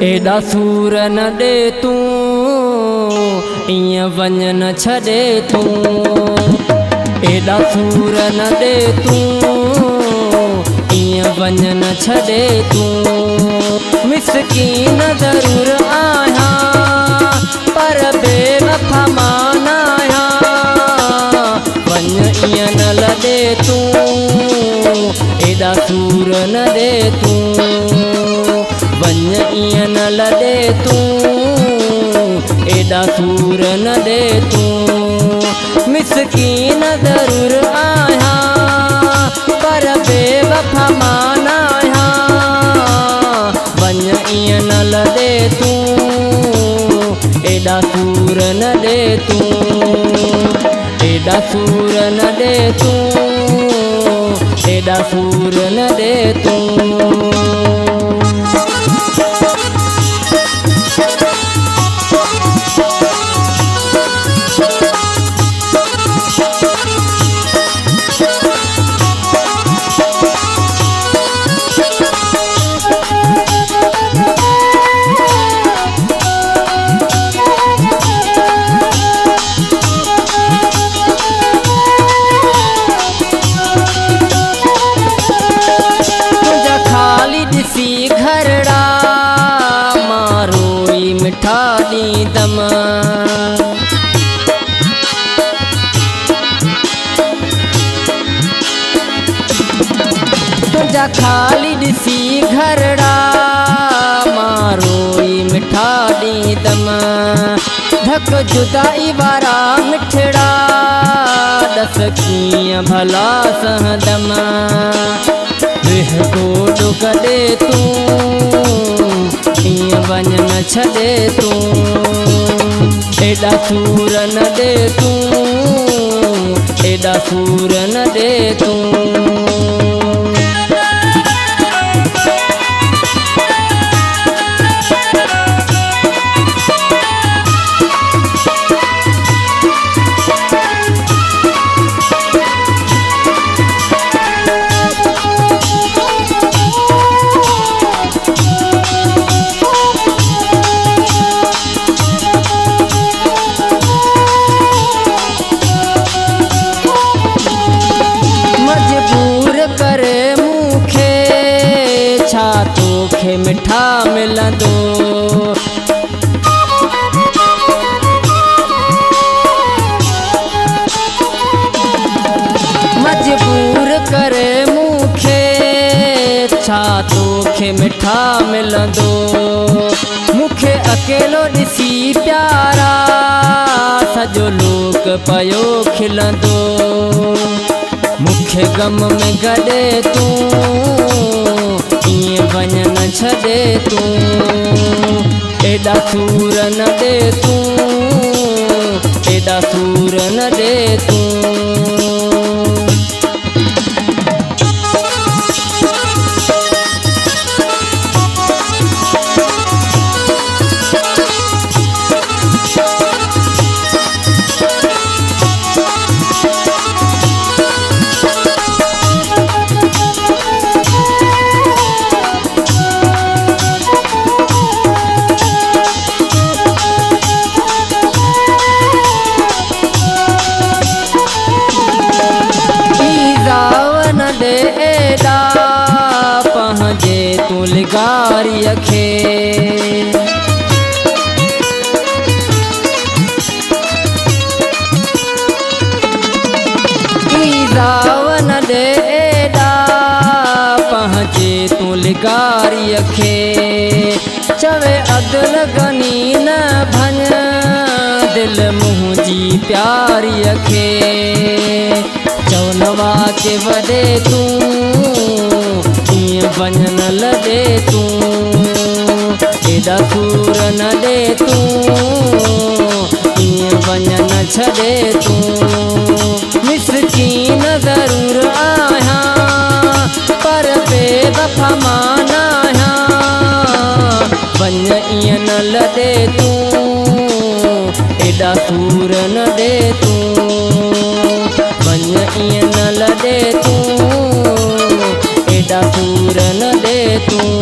एॾा सूर न ॾे तूं ईअं वञ न छॾे तूं एॾा सूर न ॾे तूं ईअं वञ न छॾे तूं मिसकीन ज़रूर आहियां पर बेवफ़ा मां न आहियां वञ ईअं न लॾे तूं एॾा सूर न ॾे तूं वञ ईअं न लॾे तूं एॾा सूर न ॾे तूं मिसकीन ज़रूर आहियां पर बेवफ़ा मां न आहियां वञ ईअं न लॾे तूं एॾा सूर न ॾे तूं एॾा सूर न ॾे तूं एॾा सूर न ॾे तूं घरड़ा मारोई मिठा ॾींदम तुंहिंजा ख़ाली ॾिसी घरड़ा मारोई मिठा ॾींदम धक जुदाई वारा मिठड़ा दस कीअं भला सहंदम वेह गोॾो कॾे तूं ईअं वञ न छॾे तूं एॾा सूर न ॾे तूं एॾा सूर न ॾे तूं तोखे मिठा मिलंदो मजबूर करे मूंखे छा तोखे मिठा मिलंदो मूंखे अकेलो ॾिसी प्यारा सॼो लोक पियो खिलंदो मूंखे गम में गॾे तूं ईअं वञ न छॾे तूं एॾा सूर न ॾे तूं एॾा सूर न ॾे तूं एॾा पंहिंजे तूं लिगारीअ खे ईज़ाव न ॾे एॾा पंहिंजे तूं लिगारीअ खे चवे अदल गनी न भञ दिलि मुंहिंजी प्यारीअ खे चवनवा के वॾे तूं ईअं वञ न लॾे तूं एॾा सूर न ॾे तूं ईअं वञ न छॾे तूं मिसकीन ज़रूर आहियां पर बेवफ़ा मां न आहियां वञ ईअं न लॾे तूं एॾा सूर न ॾे तूं वञ ईअं न लॾे तूं एॾा सूर न ॾे तूं